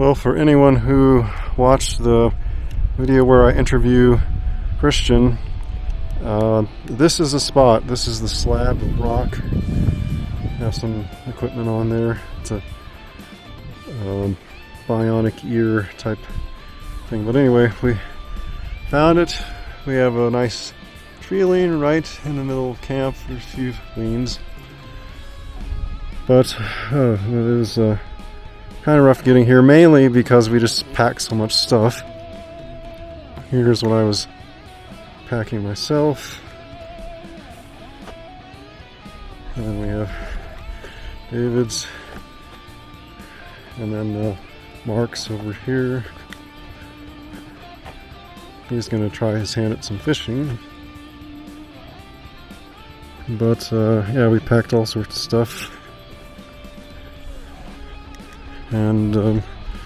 Well, for anyone who watched the video where I interview Christian, this is a spot. This is the slab of rock. Have some equipment on there. It's a bionic ear type thing. But anyway, we found it. We have a nice tree lean right in the middle of camp. There's a few leans. But it was kind of rough getting here, mainly because we just packed so much stuff. Here's what I was packing myself. And then we have David's. And then Mark's over here. He's going to try his hand at some fishing. But yeah, we packed all sorts of stuff. And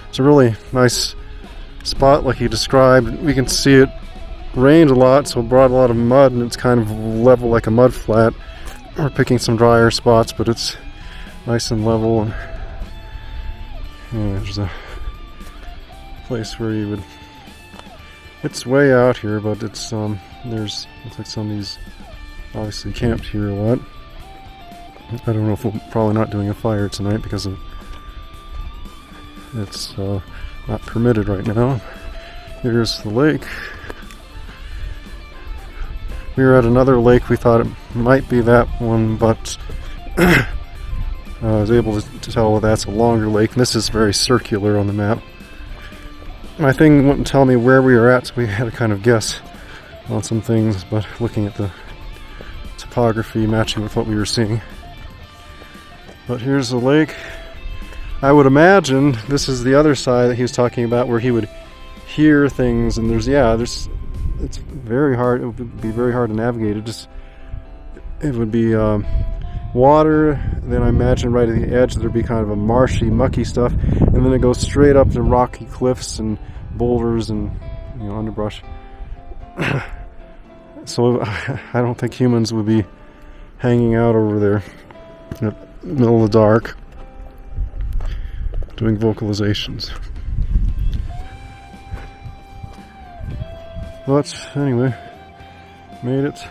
it's a really nice spot like he described. We can see it rained a lot, so it brought a lot of mud, and it's kind of level like a mud flat. We're picking some drier spots, but it's nice and level. And yeah, there's a place where you would, it's way out here, but it's there's, looks like somebody's obviously camped here a lot. I don't know if we're probably not doing a fire tonight because of it's not permitted right now. Here's the lake. We were at another lake. We thought it might be that one, but I was able to tell that's a longer lake. And this is very circular on the map. My thing wouldn't tell me where we were at, so we had to kind of guess on some things, but looking at the topography matching with what we were seeing. But here's the lake. I would imagine this is the other side that he was talking about, where he would hear things, and it's very hard. It would be very hard to navigate. It would be water. Then I imagine right at the edge there'd be kind of a marshy, mucky stuff, and then it goes straight up to rocky cliffs and boulders and underbrush. So I don't think humans would be hanging out over there in the middle of the dark doing vocalizations. But anyway, made it.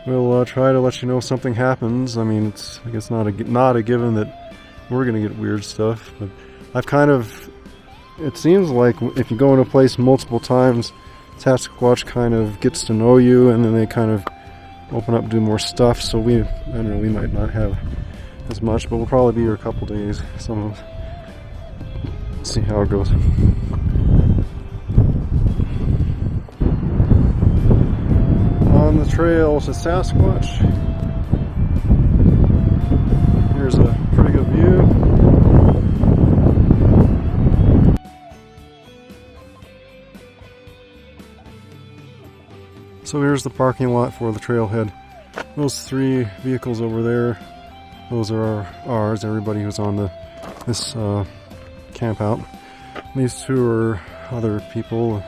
We'll try to let you know if something happens. I mean, it's I guess not a given that we're gonna get weird stuff, but it seems like if you go in a place multiple times, Sasquatch kind of gets to know you, and then they kind of open up and do more stuff. So I don't know, we might not have as much, but we'll probably be here a couple days. See how it goes. On the trail to Sasquatch. Here's a pretty good view. So here's the parking lot for the trailhead. Those 3 vehicles over there, those are ours. Everybody who's on this camp out. These 2 are other people.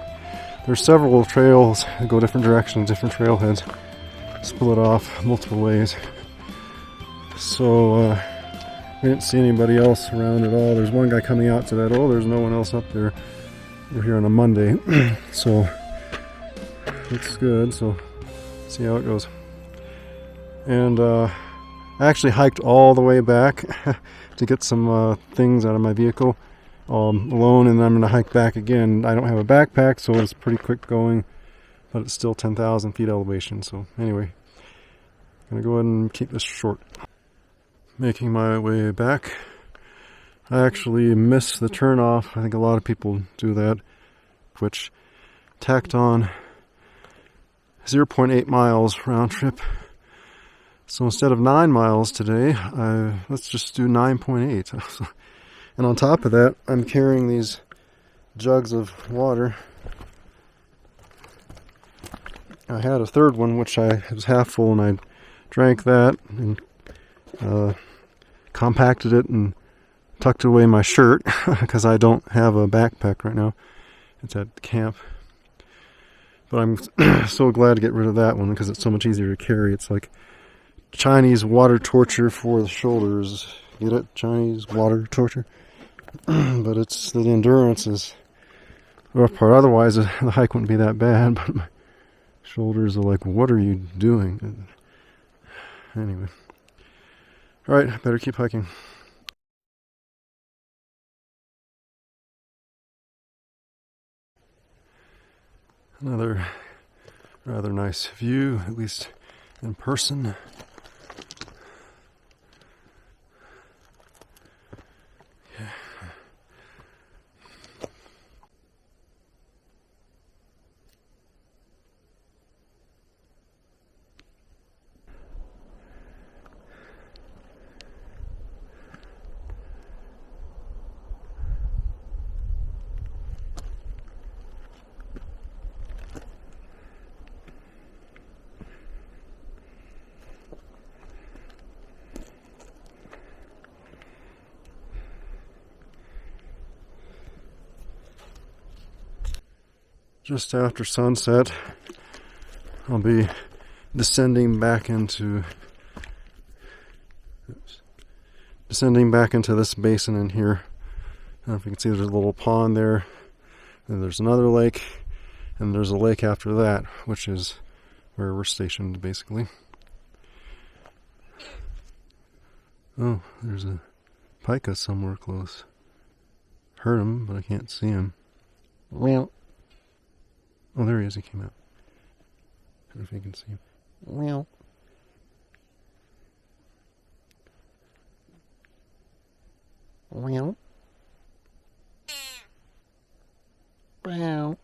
There's several trails that go different directions, different trailheads, split off multiple ways. So we didn't see anybody else around at all. There's one guy coming out to that. Oh, there's no one else up there. We're here on a Monday, so looks good. So see how it goes. And I actually hiked all the way back to get some things out of my vehicle. Alone, and then I'm going to hike back again. I don't have a backpack, so it's pretty quick going, but it's still 10,000 feet elevation. So anyway, I'm going to go ahead and keep this short. Making my way back. I actually missed the turnoff. I think a lot of people do that, which tacked on 0.8 miles round trip. So instead of 9 miles today, let's just do 9.8. And on top of that, I'm carrying these jugs of water. I had a third one, which was half full, and I drank that and compacted it and tucked away my shirt because I don't have a backpack right now. It's at camp. But I'm so glad to get rid of that one because it's so much easier to carry. It's like Chinese water torture for the shoulders. Get it? Chinese water torture. but it's the endurance is the rough part. Otherwise, the hike wouldn't be that bad, but my shoulders are like, what are you doing? Anyway. Alright, better keep hiking. Another rather nice view, at least in person. Yeah. Just after sunset, I'll be descending back into this basin in here. I don't know if you can see there's a little pond there, and there's another lake, and there's a lake after that, which is where we're stationed basically. Oh, there's a pika somewhere close. Heard him, but I can't see him. Well. Oh, there he is. He came out. I don't know if you can see him. Well. Well. Well.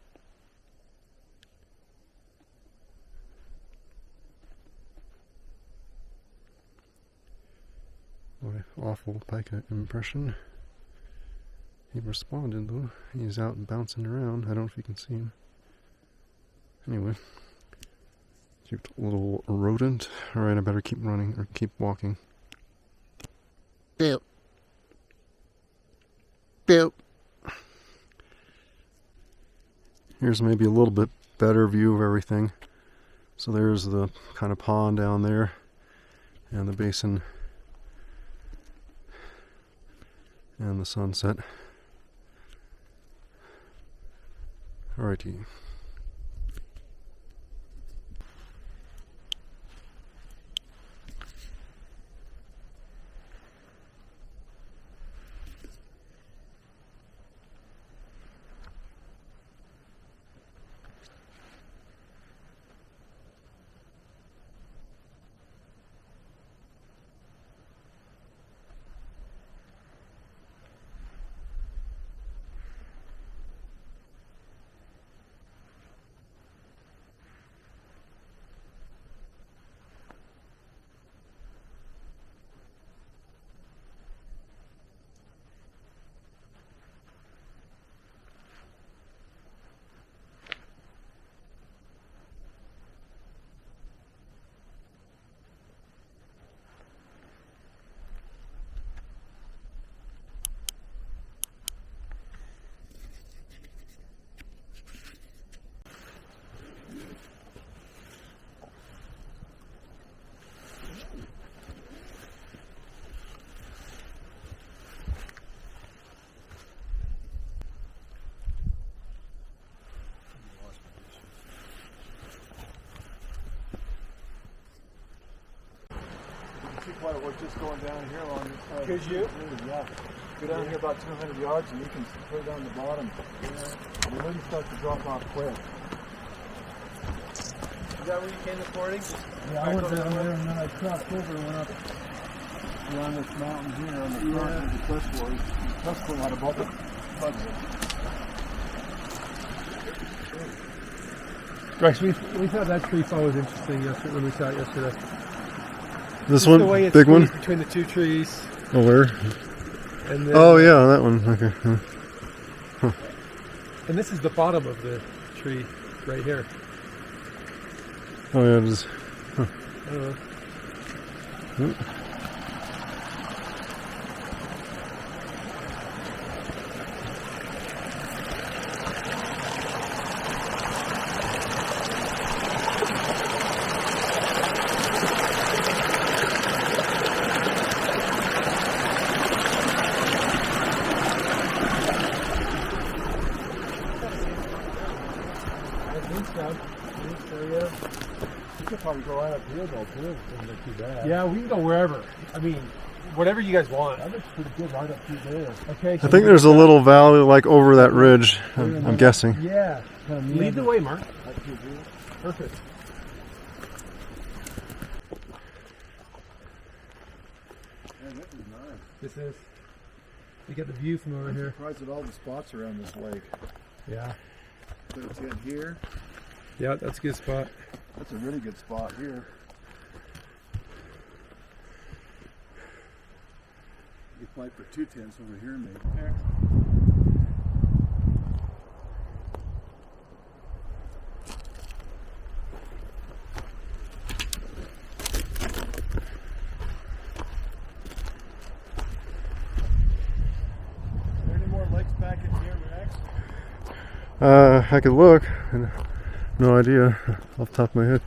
What an awful pika impression. He responded though. He's out and bouncing around. I don't know if you can see him. Anyway, cute little rodent. Alright, I better keep running or keep walking. Boop. Boop. Here's maybe a little bit better view of everything. So there's the kind of pond down there and the basin and the sunset. Alrighty. We're just going down here along this side. Could you? Yeah. Go down here about 200 yards and you can clear down the bottom. Yeah. And then you start to drop off quick. Is that where you came this morning? Yeah, I went down there and then I crossed over and went up around this mountain here on the front of the Crestwood. Crestwood had a bucket. Rex, we thought that tree fall was interesting yesterday when we saw it yesterday. This Just one? the way it's Big one? between the two trees. Oh, where? And then, Oh, yeah, that one. Okay. Huh. And this is the bottom of the tree right here. Oh, yeah, it is. Huh. I don't know. Hmm. think so. Yeah. You could probably go right up here though, too. It wouldn't look too bad. Yeah, we can go wherever. I mean, whatever you guys want. That looks pretty good right up through there. Okay. I think there's a little valley like over that ridge, I'm guessing. Yeah. Lead the way, Mark. Perfect. Man, this is nice. This is. You get the view from over here. I'm surprised at all the spots around this lake. Yeah. So it's in here. Yeah, that's a good spot. That's a really good spot here. You fight for 2 tents over here, maybe. I could look. No idea off the top of my head.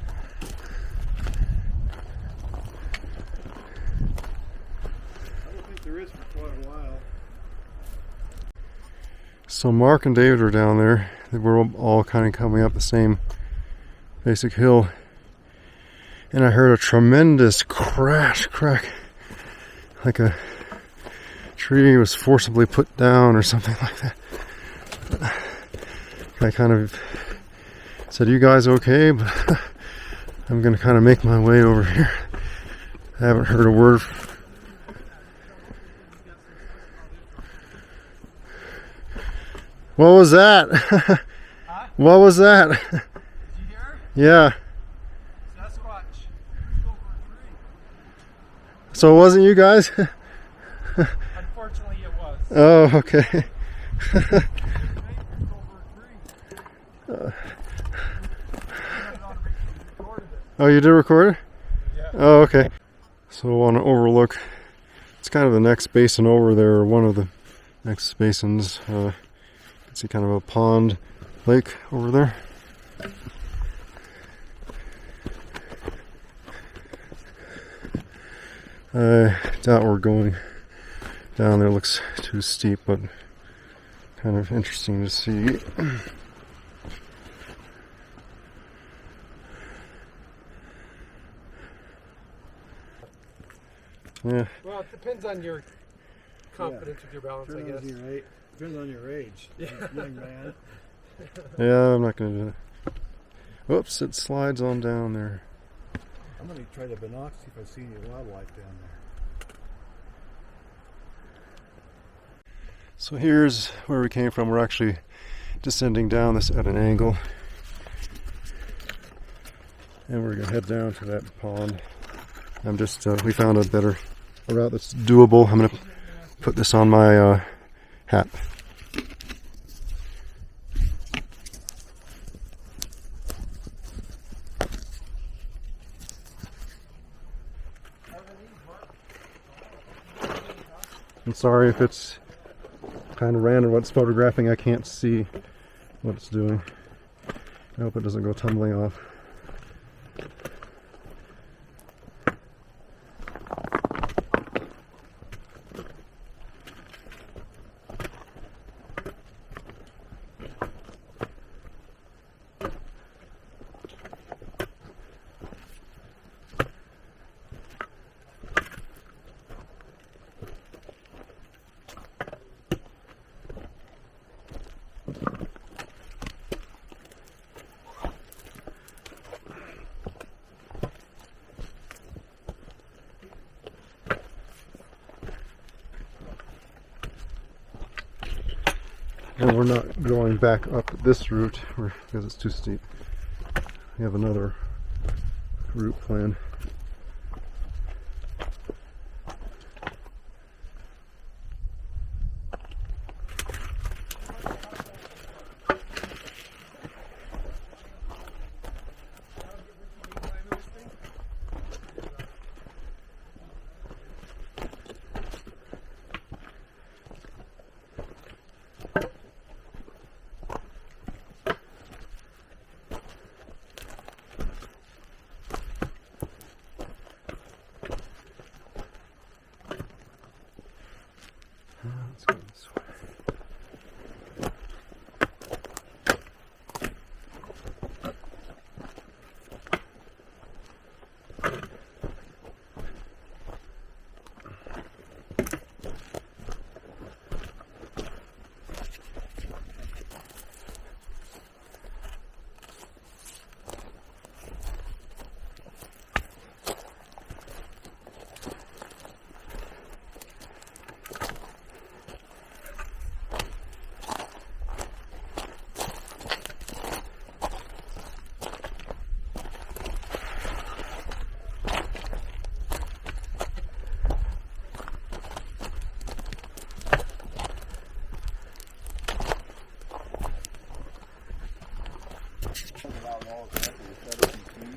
I don't think there is for quite a while. So Mark and David are down there. We're all kind of coming up the same basic hill. And I heard a tremendous crack. Like a tree was forcibly put down or something like that. I kind of said, "You guys okay?" But I'm going to kind of make my way over here. I haven't heard a word. What was that? Huh? What was that? Did you hear? Yeah. Sasquatch. Over a tree. So it wasn't you guys? Unfortunately, it was. Oh, okay. Oh, you did record it? Yeah. Oh, okay. So on an overlook, it's kind of the next basin over there, or one of the next basins. You can see kind of a pond lake over there. I doubt we're going down there. It looks too steep, but kind of interesting to see. Yeah. Well, it depends on your confidence with your balance, I guess. Depends on your age, young man. Yeah, I'm not going to do that. Whoops, it slides on down there. I'm going to try the binocs, see if I see any wildlife down there. So here's where we came from. We're actually descending down this at an angle. And we're going to head down to that pond. I'm just, we found a better route that's doable. I'm going to put this on my hat. I'm sorry if it's kind of random what's photographing. I can't see what it's doing. I hope it doesn't go tumbling off. And we're not going back up this route because it's too steep. We have another route planned.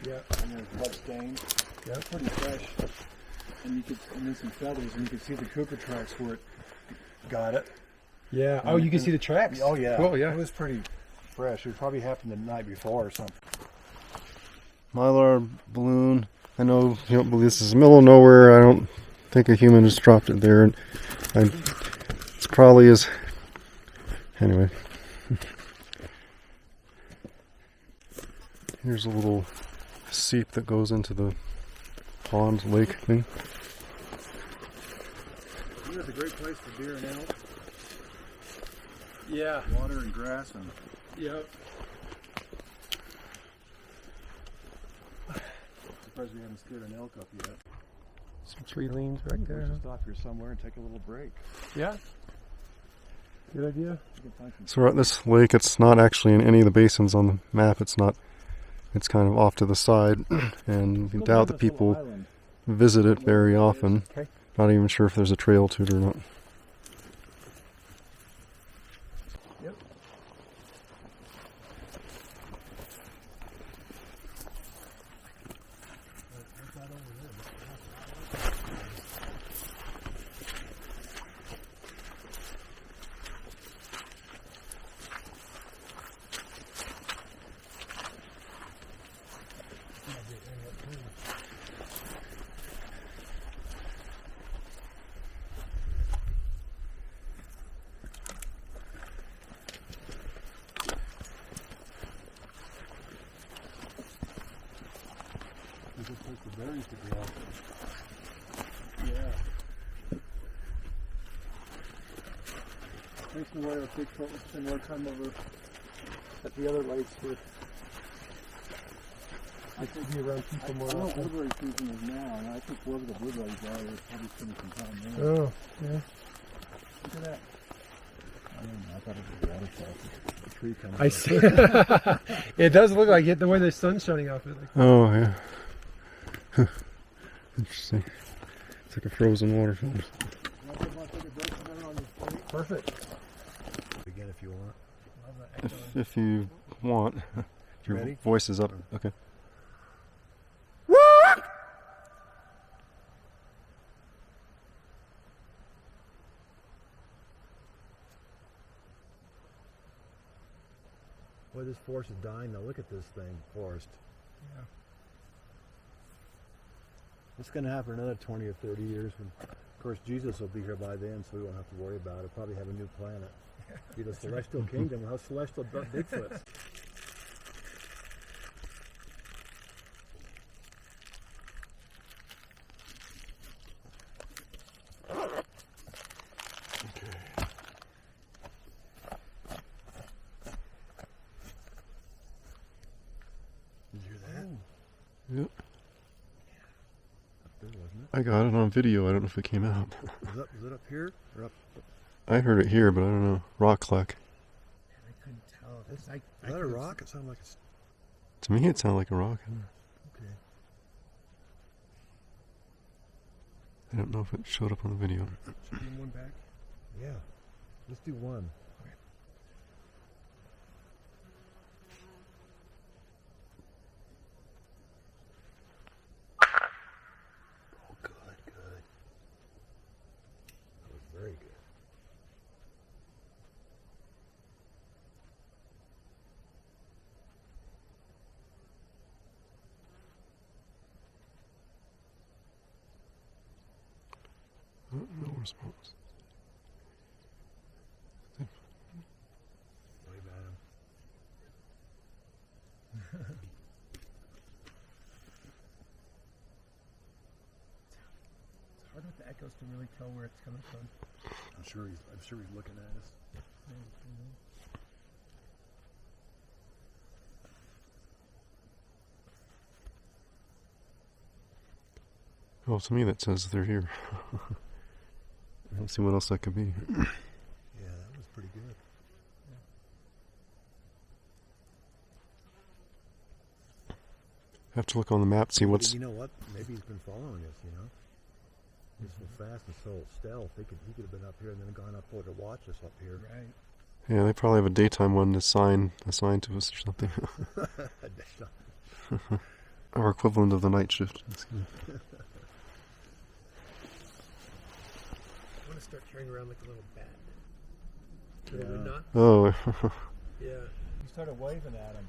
Yeah. And there's blood stains. Yeah. It's pretty fresh. And then some feathers, and you can see the cougar tracks where it got it. Yeah. Oh, you can see the tracks? Oh, yeah. Cool, yeah. It was pretty fresh. It probably happened the night before or something. Mylar balloon. I know you don't believe this is the middle of nowhere. I don't think a human has dropped it there. And it's probably is. Anyway. Here's a little seep that goes into the pond, lake thing. It's a great place for deer and elk. Yeah. Water and grass and. Yep. Surprised we haven't scared an elk up yet. Some tree leans right We there. should stop here somewhere and take a little break. Yeah. Good idea. We can find some. So we're at this lake. It's not actually in any of the basins on the map. It's not. It's kind of off to the side, and we doubt that people visit it very often. Okay. Not even sure if there's a trail to it or not. Yep. There's a place for berries to grow. Yeah. Makes me wonder if Bigfoot would spend more time over at the other lakes with. I could be around people more I know often. blueberry season is now, and I think wherever the blueberries are, they're probably spending some time there. Oh, yeah. Look at that. I don't know, I thought it was a waterfall. A tree coming. I see. It does look like it, the way the sun's shining off it. Like, Oh, yeah. Interesting. It's like a frozen waterfall. perfect. Again, if you want. If you want. If your Ready? voice is up. Okay. Boy, this forest is dying now. Look at this thing, forest. Yeah. It's going to happen another 20 or 30 years. When, of course, Jesus will be here by then, so we won't have to worry about it. Probably have a new planet. Be the celestial kingdom. How celestial Bigfoot. Did you hear that? Yep. Good, wasn't it? I got it on video. I don't know if it came out. Was it up here or up? I heard it here, but I don't know. Rock clack. I couldn't tell. Is that a rock? It sounded like it's To me, it sounded like a rock. okay. I don't know if it showed up on the video. Should we do one back? Yeah. Let's do one. Oh, good, good. That was very good. No response. Wave at him. It's hard with the echoes to really tell where it's coming from. I'm sure he's looking at us. Well, to me, that says they're here. I don't see what else that could be. Yeah, that was pretty good. Have to look on the map, see what's. You know what? Maybe he's been following us. You know, he's so fast and so stealth. He could have been up here and then gone up over to watch us up here. Right. Yeah, they probably have a daytime one assigned to us or something. Or equivalent of the night shift. I want to start carrying around like a little bat. Could it not? Oh. Yeah. He started waving at him.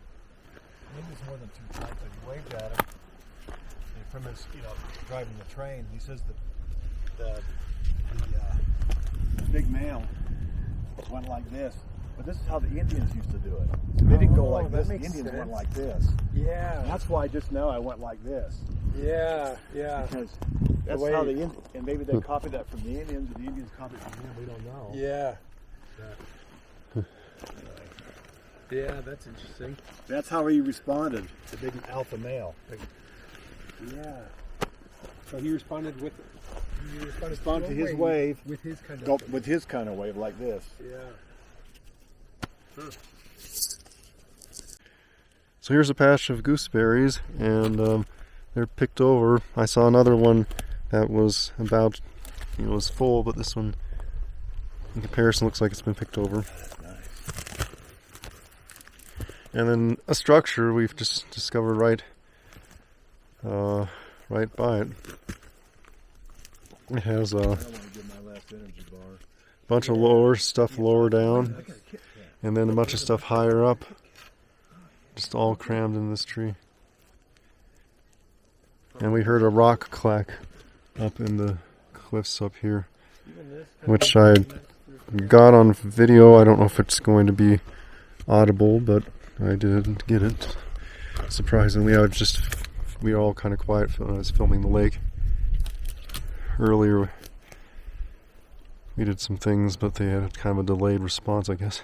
Maybe it's more than 2 times. But he waved at him. And from his, driving the train, he says that the big male went like this. But this is how the Indians used to do it. So they didn't go like this. The Indians went like this. Yeah. And that's why just now I went like this. Yeah. Yeah. Because that's how the Indians, and maybe they copied that from the Indians, or the Indians copied it from them. We don't know. Yeah. Yeah, that's interesting. That's how he responded, the big alpha male. Yeah. So he responded to his wave. With his kind of With his kind of wave, like this. Yeah. Huh. So here's a patch of gooseberries, and they're picked over. I saw another one that was about, was full, but this one, in comparison, looks like it's been picked over. And then a structure we've just discovered right by it. It has a bunch of lower stuff lower down, and then a bunch of stuff higher up, just all crammed in this tree. And we heard a rock clack up in the cliffs up here, which I got on video. I don't know if it's going to be audible, but I did get it. Surprisingly, we were all kind of quiet when I was filming the lake. Earlier, we did some things, but they had kind of a delayed response, I guess.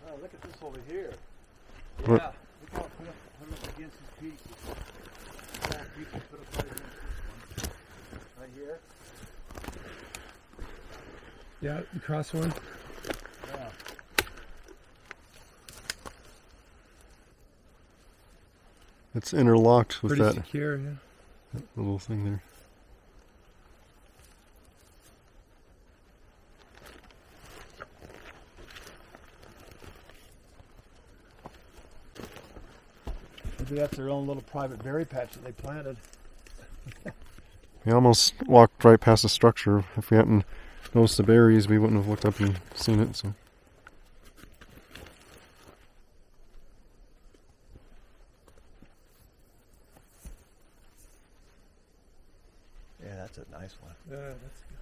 Oh, look at this over here. What? Yeah. Look how it put up against his pieces. Put up right against this one. Right here. Yeah, the cross one. Yeah. It's interlocked with Pretty that secure, yeah. little thing there. Maybe that's their own little private berry patch that they planted. We almost walked right past the structure. If we hadn't noticed the berries, we wouldn't have looked up and seen it. So. Yeah, that's a nice one. Yeah, that's good.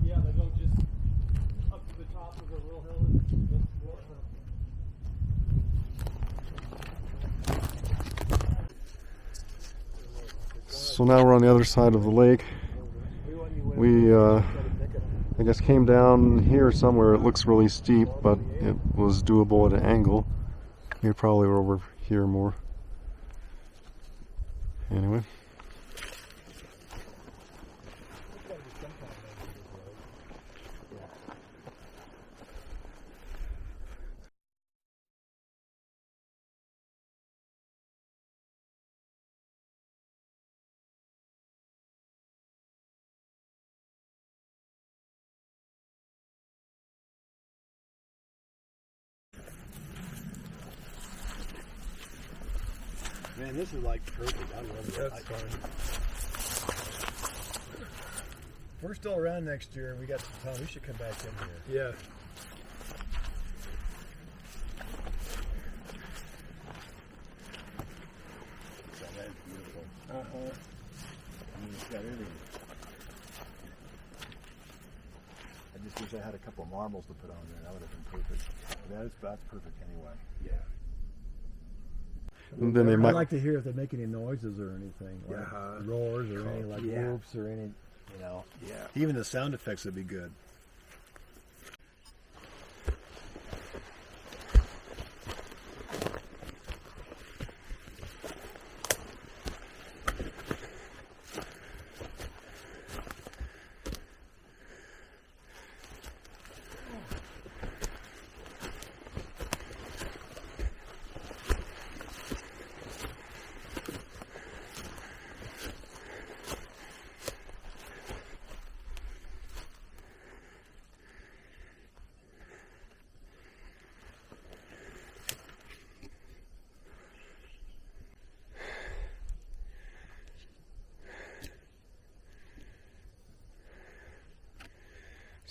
Yeah, they go just up to the top of the little hill and So now we're on the other side of the lake. We, I guess, came down here somewhere. It looks really steep, but it was doable at an angle. We probably were over here more. Anyway. Man, this is like perfect. I love it. That's fun. If we're still around next year and we got some time, we should come back in here. Yeah. So that is beautiful. I mean, it's got everything. I just wish I had a couple of marbles to put on there. That would have been perfect. That's perfect anyway. Yeah. And then they I'd might. like to hear if they make any noises or anything, like roars or any like Yeah. whoops or any, Yeah. Even the sound effects would be good.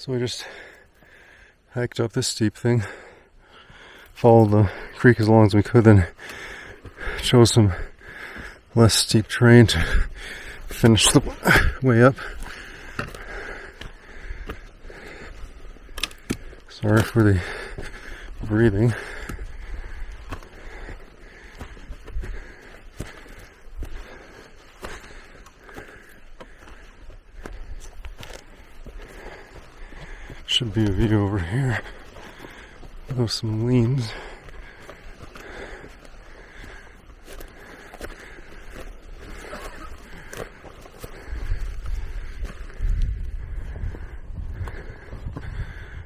So we just hiked up this steep thing, followed the creek as long as we could, then chose some less steep terrain to finish the way up. Sorry for the breathing. Should be a view over here of some leans.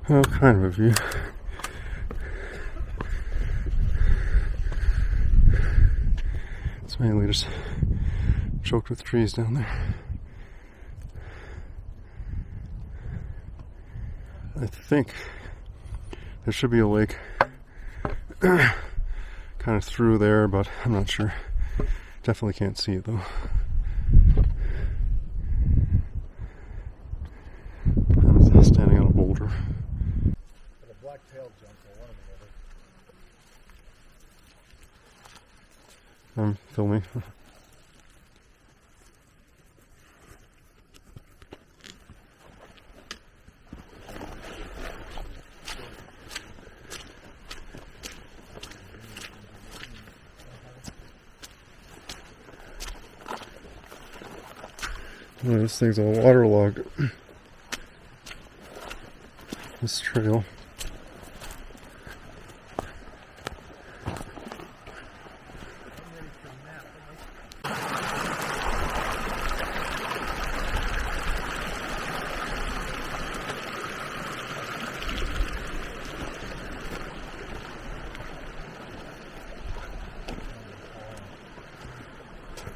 Well, kind of a view. It's mainly just choked with trees down there. I think there should be a lake kind of through there, but I'm not sure. Definitely can't see it though. I'm standing on a boulder. But a black-tailed jump or one or the other. I'm filming. Oh, this thing's all waterlogged. This trail.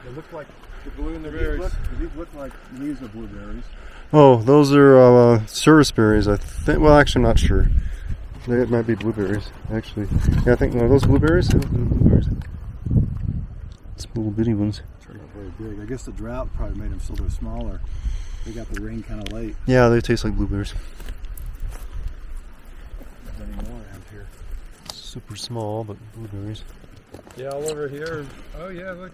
They look like the blue and the berries. These look like leaves of blueberries. Oh, those are service berries, I think. Well, actually, I'm not sure. It might be blueberries, actually. Yeah, I think, are those blueberries? Yeah, blueberries. It's little bitty ones. They're not very big. I guess the drought probably made them so they're smaller. They got the rain kind of late. Yeah, they taste like blueberries. There's any more around here. Super small, but blueberries. Yeah, all over here. Oh yeah, look.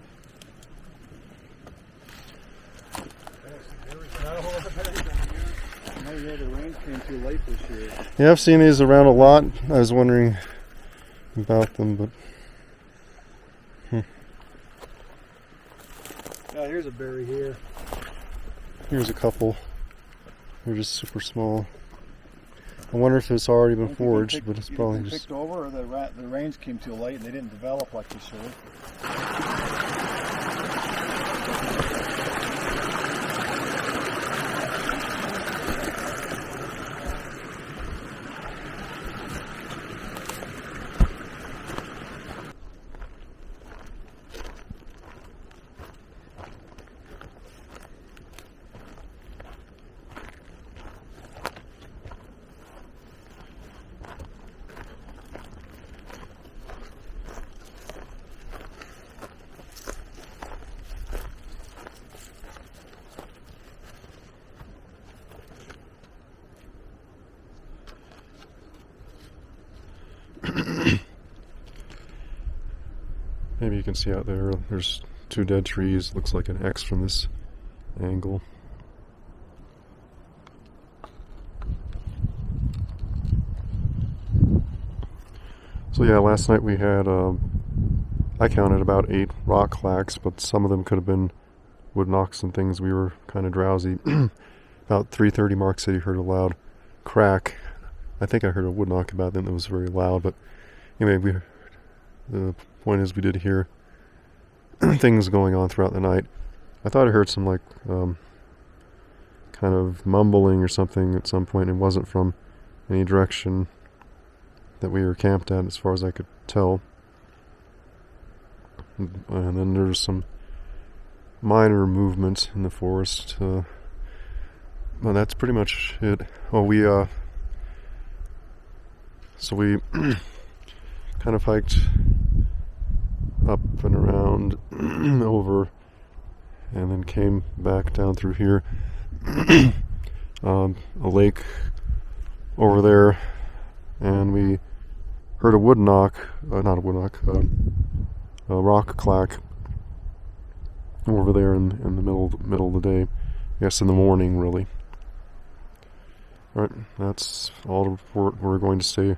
Oh yeah, the rain came too late this year. Yeah, I've seen these around a lot. I was wondering about them, but... Yeah, here's a berry here. Here's a couple. They're just super small. I wonder if it's already been foraged, but it's probably just... picked over, or the rains came too late and they didn't develop like they should have. Maybe you can see out there, there's two dead trees. Looks like an X from this angle. So yeah, last night we had, I counted about 8 rock clacks, but some of them could have been wood knocks and things. We were kind of drowsy. About 3:30, Mark said he heard a loud crack. I think I heard a wood knock about then that was very loud, but anyway, the point is we did hear things going on throughout the night. I thought I heard some like kind of mumbling or something at some point. It wasn't from any direction that we were camped at as far as I could tell. And then there's some minor movement in the forest. Well, that's pretty much it. Oh, we so we kind of hiked up and around over and then came back down through here. A lake over there, and we heard a wood knock, not a wood knock, a rock clack over there in the middle of the day. I guess in the morning, really. Alright, that's all to report. We're going to stay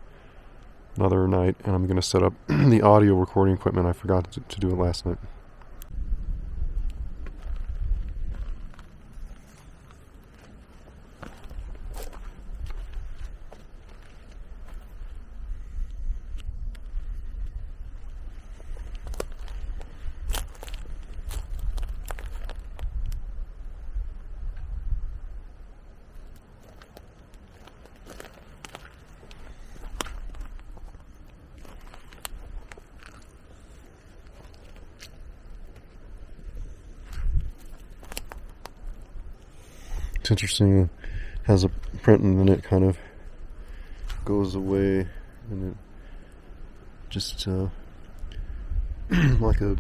another night, and I'm going to set up the audio recording equipment. I forgot to do it last night. It's interesting, it has a print and then it kind of goes away, and it just like a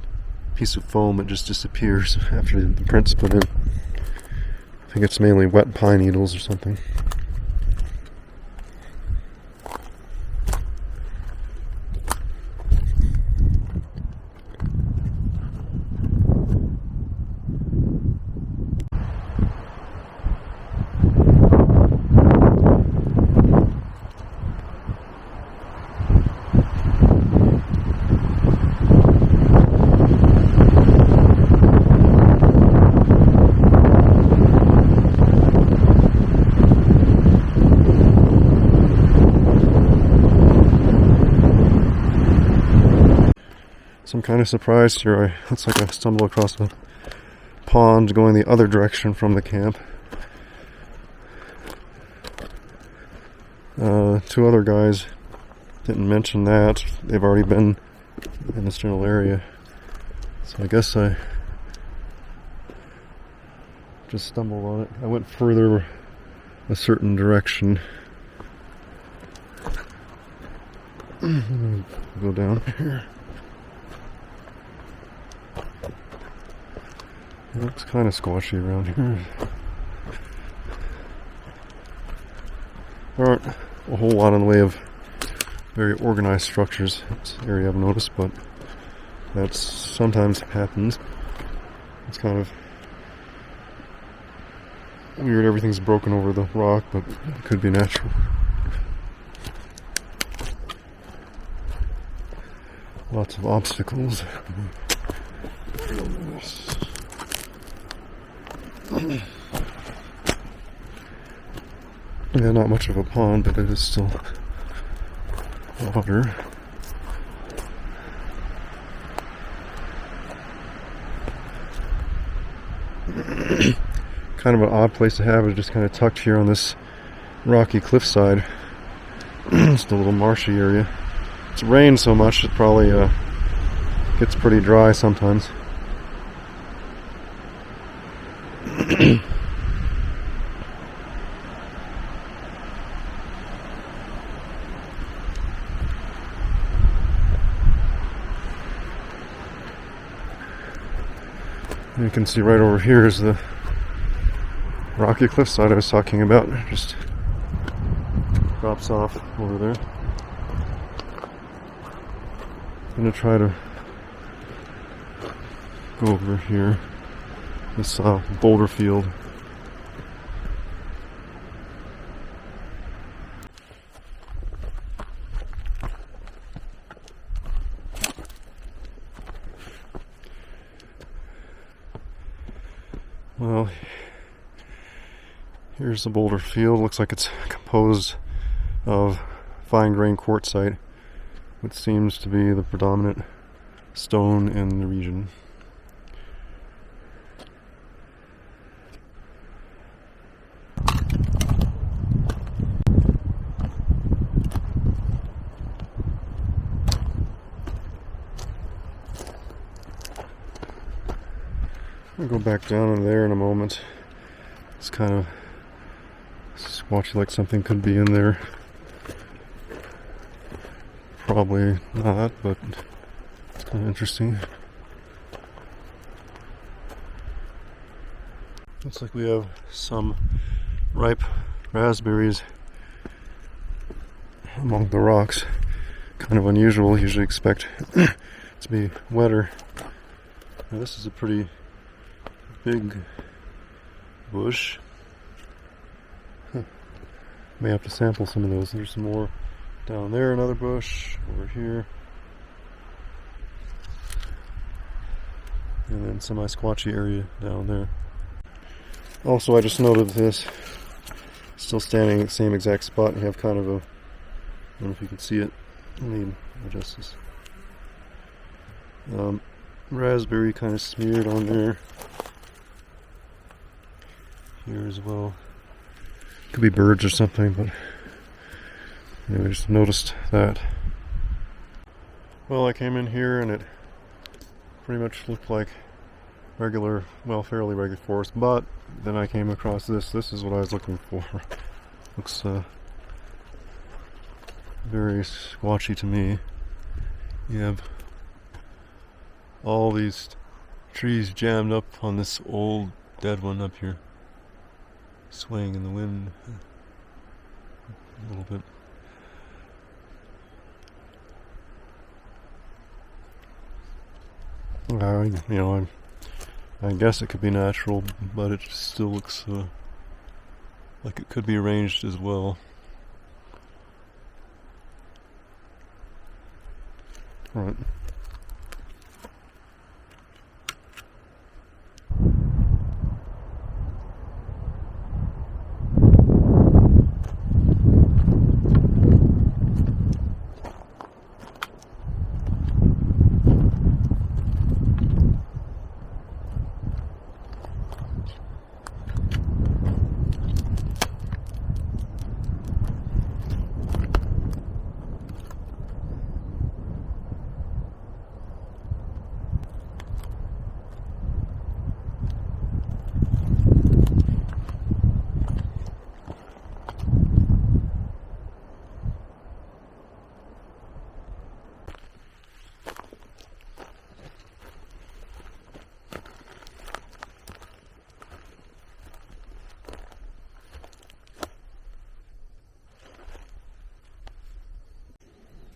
piece of foam, it just disappears after the print's put in. I think it's mainly wet pine needles or something. So I'm kind of surprised here. Looks like I stumbled across a pond going the other direction from the camp. Two other guys didn't mention that. They've already been in this general area. So I guess I just stumbled on it. I went further a certain direction. Go down here. It looks kind of squashy around here. There aren't a whole lot in the way of very organized structures in this area, I've noticed, but that sometimes happens. It's kind of weird, everything's broken over the rock, but it could be natural. Lots of obstacles. Yeah, not much of a pond, but it is still water. Kind of an odd place to have it, just kind of tucked here on this rocky cliffside. Just a little marshy area. It's rained so much it probably gets pretty dry sometimes. You can see right over here is the rocky cliffside I was talking about. It just drops off over there. I'm gonna try to go over here. This Boulder field. Well, here's the Boulder field. Looks like it's composed of fine-grained quartzite, which seems to be the predominant stone in the region. I'll go back down in there in a moment. It's kind of squatchy, like something could be in there. Probably not, but it's kind of interesting. Looks like we have some ripe raspberries among the rocks. Kind of unusual. Usually expect to be wetter. Now this is a pretty big bush. May have to sample some of those. There's some more down there, another bush over here, and then semi-squatchy area down there. Also, I just noted this, still standing at the same exact spot. You have kind of a, I don't know if you can see it. Let me adjust this. Raspberry kind of smeared on there. Here as well. Could be birds or something, but anyway, just noticed that. Well, I came in here and it pretty much looked like regular, well, fairly regular forest, but then I came across this. This is what I was looking for. Looks very squatchy to me. You have all these trees jammed up on this old dead one up here, swaying in the wind a little bit. I guess it could be natural, but it still looks like it could be arranged as well. All right.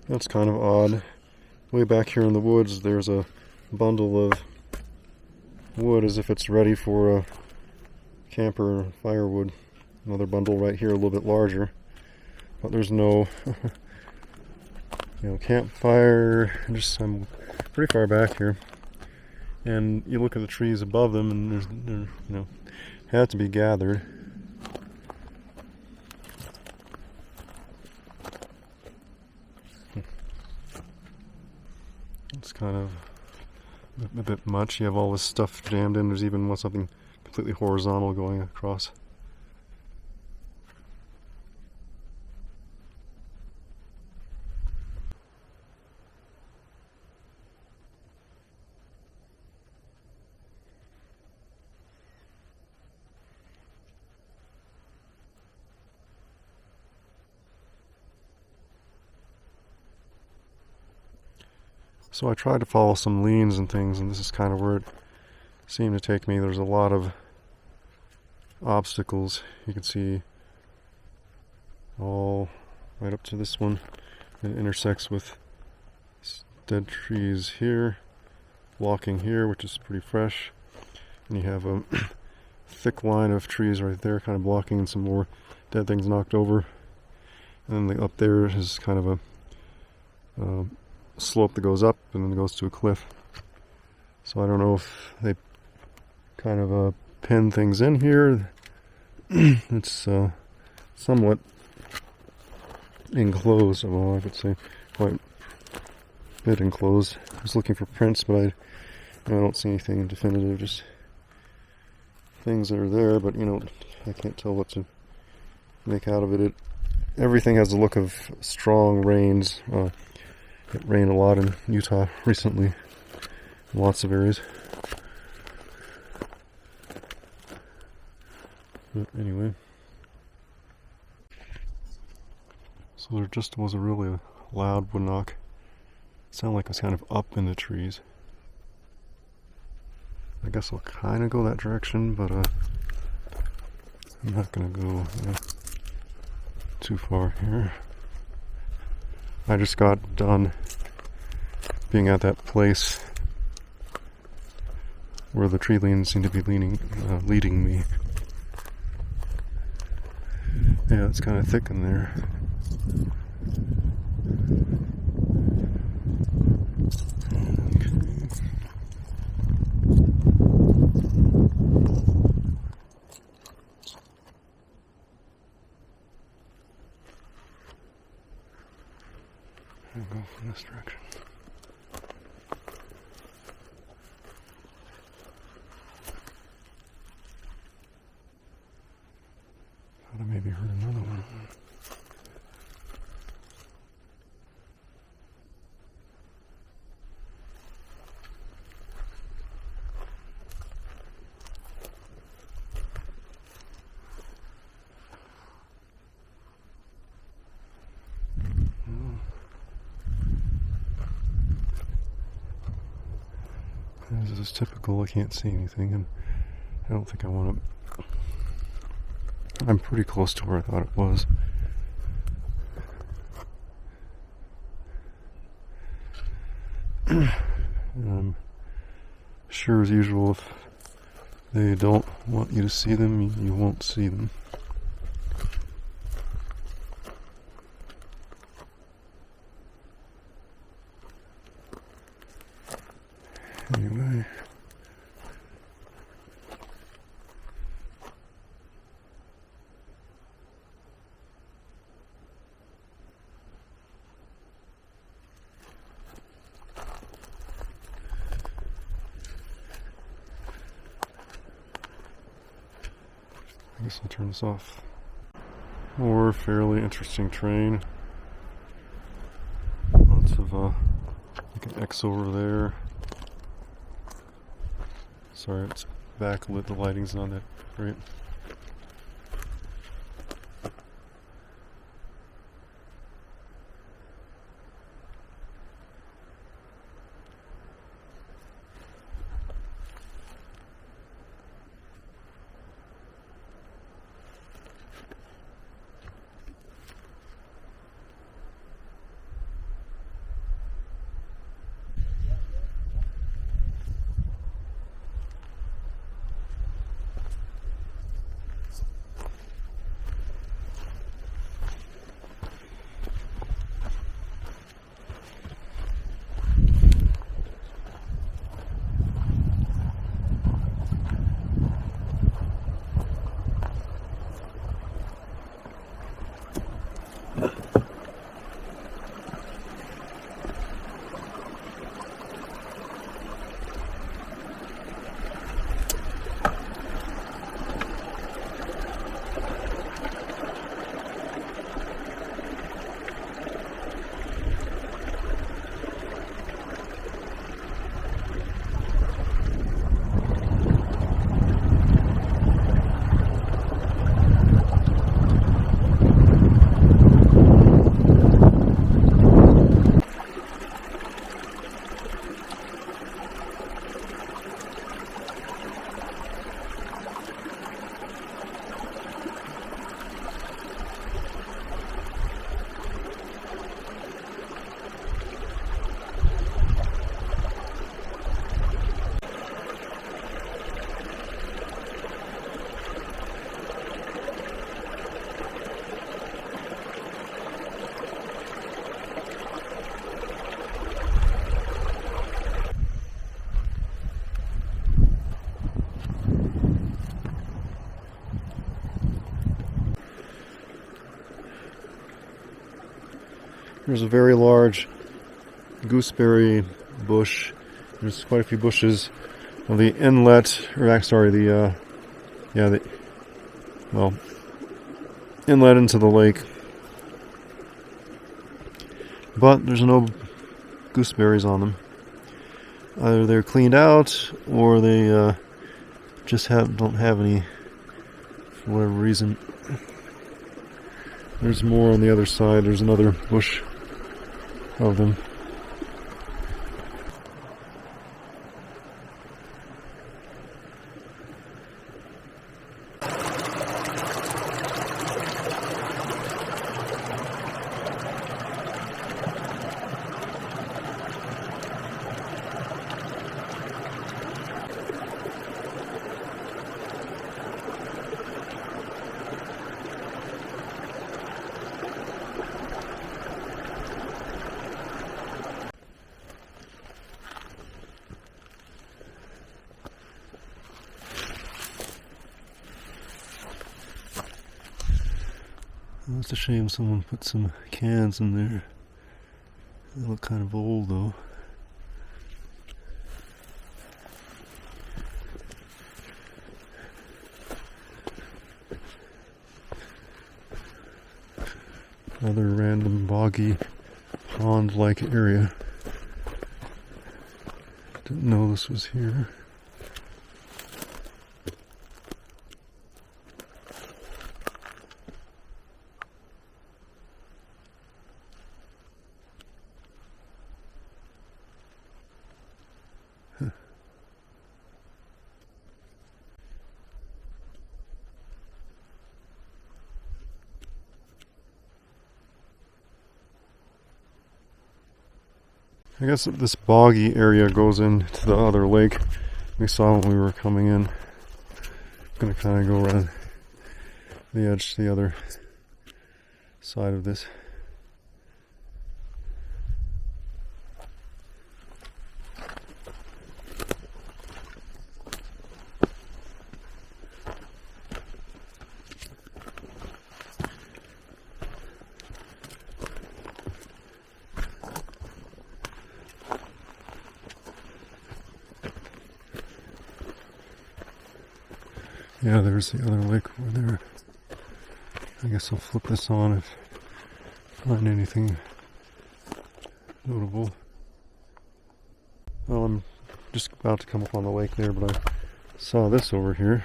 That's kind of odd. Way back here in the woods, there's a bundle of wood as if it's ready for a camper firewood. Another bundle right here, a little bit larger. But there's no campfire. I'm pretty far back here. And you look at the trees above them and they're had to be gathered. It's kind of a bit much. You have all this stuff jammed in. There's even something completely horizontal going across. So I tried to follow some leans and things, and this is kind of where it seemed to take me. There's a lot of obstacles. You can see all right up to this one. It intersects with dead trees here, blocking here, which is pretty fresh. And you have a thick line of trees right there, kind of blocking, and some more dead things knocked over. And then up there is kind of a slope that goes up and then goes to a cliff. So I don't know if they kind of pin things in here. It's somewhat enclosed. Well, I could say quite a bit enclosed. I was looking for prints, but I don't see anything definitive. Just things that are there, but I can't tell what to make out of it. Everything has the look of strong rains. It rained a lot in Utah recently, in lots of areas. But anyway, so there just was a really loud wood knock. It sounded like it was kind of up in the trees. I guess I'll kind of go that direction, but I'm not going to go too far here. I just got done being at that place where the tree liens seem to be leading me. Yeah, it's kind of thick in there. I'll go from this direction. Thought I maybe heard another one. This is typical, I can't see anything, and I don't think I want to. I'm pretty close to where I thought it was. And I'm sure, as usual, if they don't want you to see them, you won't see them. Anyway. I guess I'll turn this off. More fairly interesting terrain. Lots of like an X over there. Sorry, it's backlit. The lighting's not that great. There's a very large gooseberry bush. There's quite a few bushes of the inlet, or sorry, the inlet into the lake. But there's no gooseberries on them. Either they're cleaned out, or they just don't have any for whatever reason. There's more on the other side. There's another bush of them. Oh, it's a shame someone put some cans in there. They look kind of old though. Another random boggy pond-like area. Didn't know this was here. I guess this boggy area goes into the other lake we saw when we were coming in. I'm gonna kind of go around the edge to the other side of this. Yeah, there's the other lake over there. I guess I'll flip this on if I find anything notable. Well, I'm just about to come up on the lake there, but I saw this over here.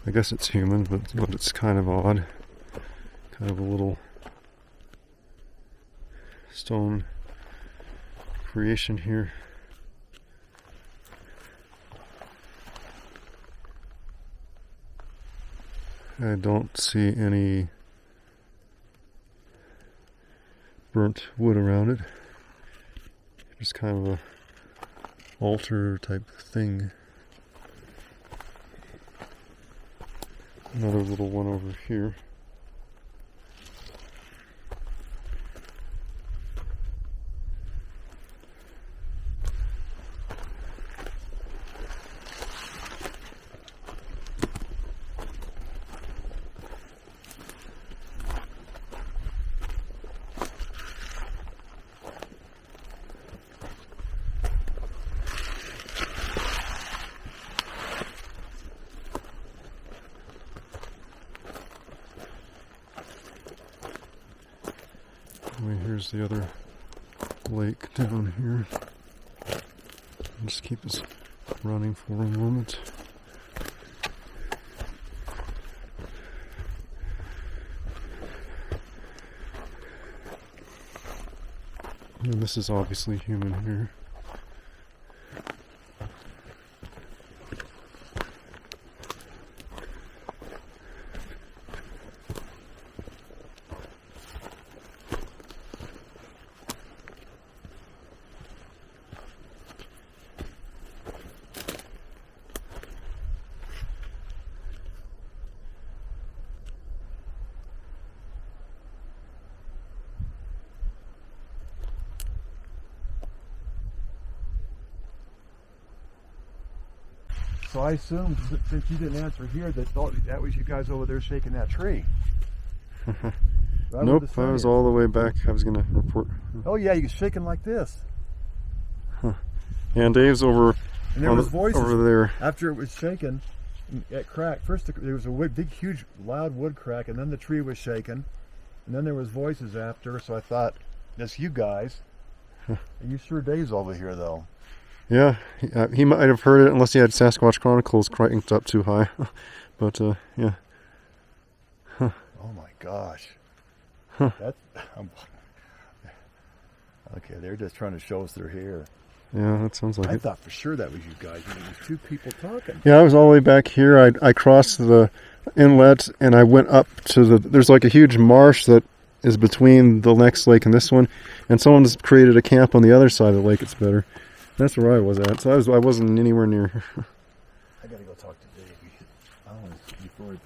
I guess it's human, but it's kind of odd. Kind of a little stone creation here. I don't see any burnt wood around it. Just kind of a altar type thing. Another little one over here. Here's the other lake down here. I'll just keep this running for a moment. And this is obviously human here. So I assumed, since you didn't answer here, that was you guys over there shaking that tree. Right. Nope, I was all the way back. I was going to report. Oh yeah, you was shaking like this. Huh. And Dave's over, and there was voices over there. After it was shaken, it cracked. First there was a big, huge, loud wood crack, and then the tree was shaken. And then there was voices after, so I thought, that's you guys. Are you sure Dave's over here, though? Yeah, he might have heard it unless he had Sasquatch Chronicles cranked up too high. But, yeah. Huh. Oh my gosh. Huh. Okay, they're just trying to show us they're here. Yeah, that sounds like I it. thought for sure that was you guys. It was two people talking. Yeah, I was all the way back here. I crossed the inlet and I went up to there's like a huge marsh that is between the next lake and this one. And someone's created a camp on the other side of the lake. It's better. That's where I was at. So I wasn't anywhere near. I gotta go talk to Dave. I want to see before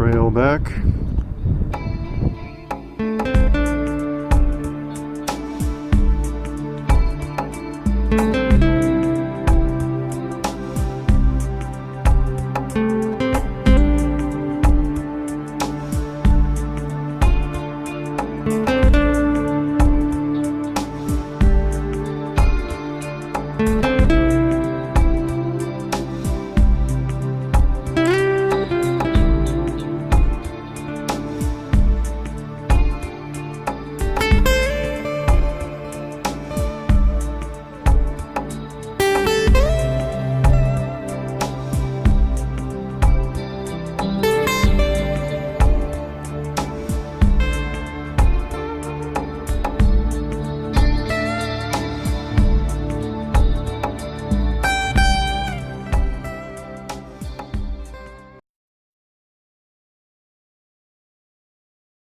trail back.